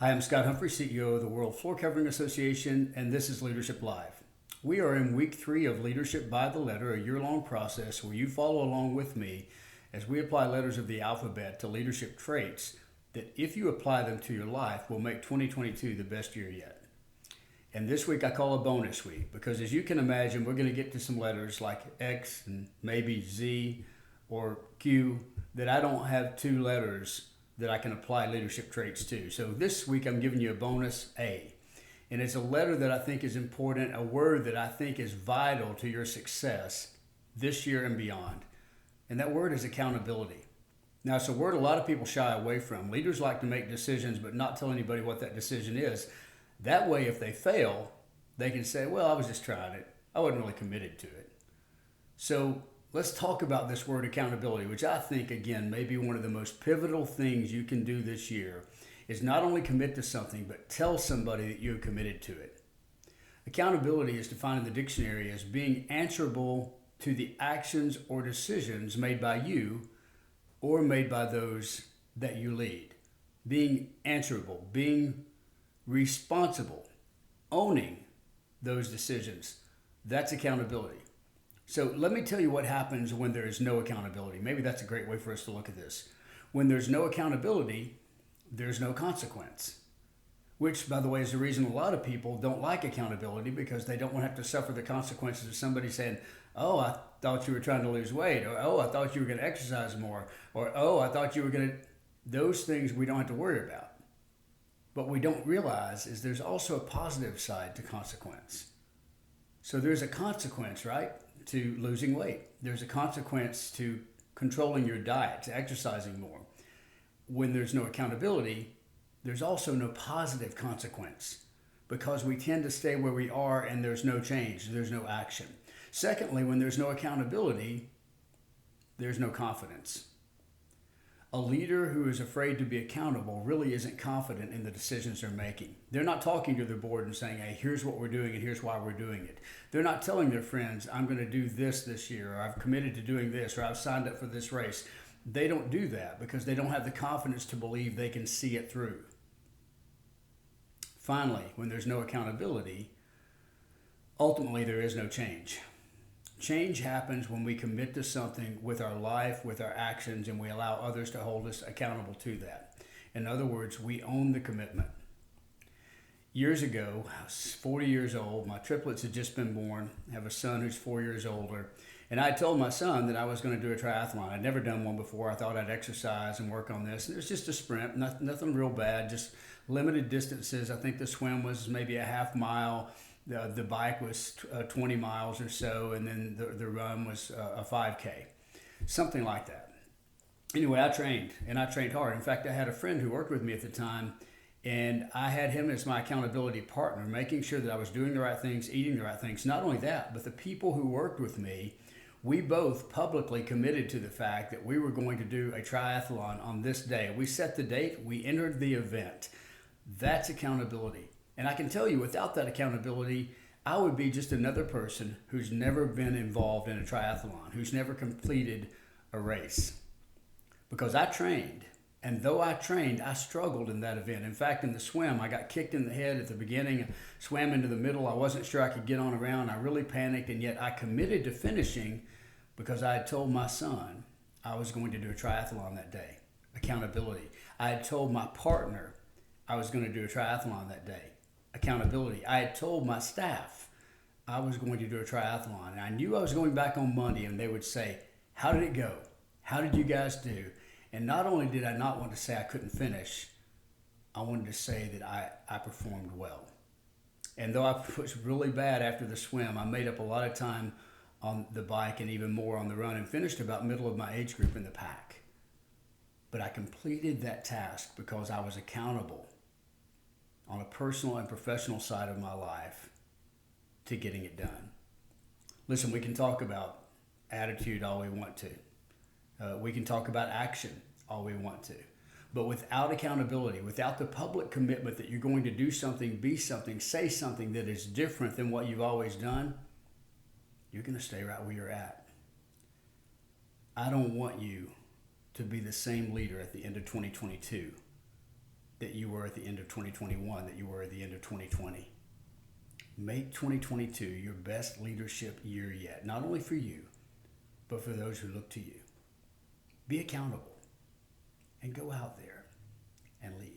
Hi, I'm Scott Humphrey, CEO of the World Floor Covering Association, and this is Leadership Live. We are in week 3 of Leadership by the Letter, a year-long process where you follow along with me as we apply letters of the alphabet to leadership traits that, if you apply them to your life, will make 2022 the best year yet. And this week I call a bonus week because, as you can imagine, we're going to get to some letters like X and maybe Z or Q that I don't have 2 letters that I can apply leadership traits to. So this week I'm giving you a bonus A. And it's a letter that I think is important, a word that I think is vital to your success this year and beyond. And that word is accountability. Now, it's a word a lot of people shy away from. Leaders like to make decisions but not tell anybody what that decision is. That way, if they fail, they can say, well, I was just trying it. I wasn't really committed to it. So let's talk about this word accountability, which I think, again, may be one of the most pivotal things you can do this year, is not only commit to something, but tell somebody that you're committed to it. Accountability is defined in the dictionary as being answerable to the actions or decisions made by you or made by those that you lead. Being answerable, being responsible, owning those decisions. That's accountability. So let me tell you what happens when there is no accountability. Maybe that's a great way for us to look at this. When there's no accountability, there's no consequence. Which, by the way, is the reason a lot of people don't like accountability, because they don't want to have to suffer the consequences of somebody saying, oh, I thought you were trying to lose weight, or oh, I thought you were going to exercise more, or oh, I thought you were going to... Those things we don't have to worry about. What we don't realize is there's also a positive side to consequence. So there's a consequence, right, to losing weight. There's a consequence to controlling your diet, to exercising more. When there's no accountability, there's also no positive consequence, because we tend to stay where we are and there's no change, there's no action. Secondly, when there's no accountability, there's no confidence. A leader who is afraid to be accountable really isn't confident in the decisions they're making. They're not talking to their board and saying, hey, here's what we're doing and here's why we're doing it. They're not telling their friends, I'm going to do this year, or I've committed to doing this, or I've signed up for this race. They don't do that because they don't have the confidence to believe they can see it through. Finally, when there's no accountability, ultimately there is no change. Change happens when we commit to something with our life, with our actions, and we allow others to hold us accountable to that. In other words, we own the commitment. Years ago, I was 40 years old. My triplets had just been born. I have a son who's 4 years older. And I told my son that I was going to do a triathlon. I'd never done one before. I thought I'd exercise and work on this. And it was just a sprint, nothing real bad, just limited distances. I think the swim was maybe a half mile. The bike was 20 miles or so, and then the run was a 5K, something like that. Anyway, I trained, and I trained hard. In fact, I had a friend who worked with me at the time, and I had him as my accountability partner, making sure that I was doing the right things, eating the right things. Not only that, but the people who worked with me, we both publicly committed to the fact that we were going to do a triathlon on this day. We set the date, we entered the event. That's accountability. And I can tell you, without that accountability, I would be just another person who's never been involved in a triathlon, who's never completed a race. Because I trained, and though I trained, I struggled in that event. In fact, in the swim, I got kicked in the head at the beginning, swam into the middle. I wasn't sure I could get on around. I really panicked, and yet I committed to finishing because I had told my son I was going to do a triathlon that day. Accountability. I had told my partner I was going to do a triathlon that day. Accountability. I had told my staff I was going to do a triathlon, and I knew I was going back on Monday, and they would say, how did it go? How did you guys do? And not only did I not want to say I couldn't finish, I wanted to say that I performed well. And though I was really bad after the swim, I made up a lot of time on the bike and even more on the run, and finished about middle of my age group in the pack. But I completed that task because I was accountable on a personal and professional side of my life to getting it done. Listen, we can talk about attitude all we want to. We can talk about action all we want to. But without accountability, without the public commitment that you're going to do something, be something, say something that is different than what you've always done, you're going to stay right where you're at. I don't want you to be the same leader at the end of 2022 that you were at the end of 2021, that you were at the end of 2020. Make 2022 your best leadership year yet, not only for you, but for those who look to you. Be accountable and go out there and lead.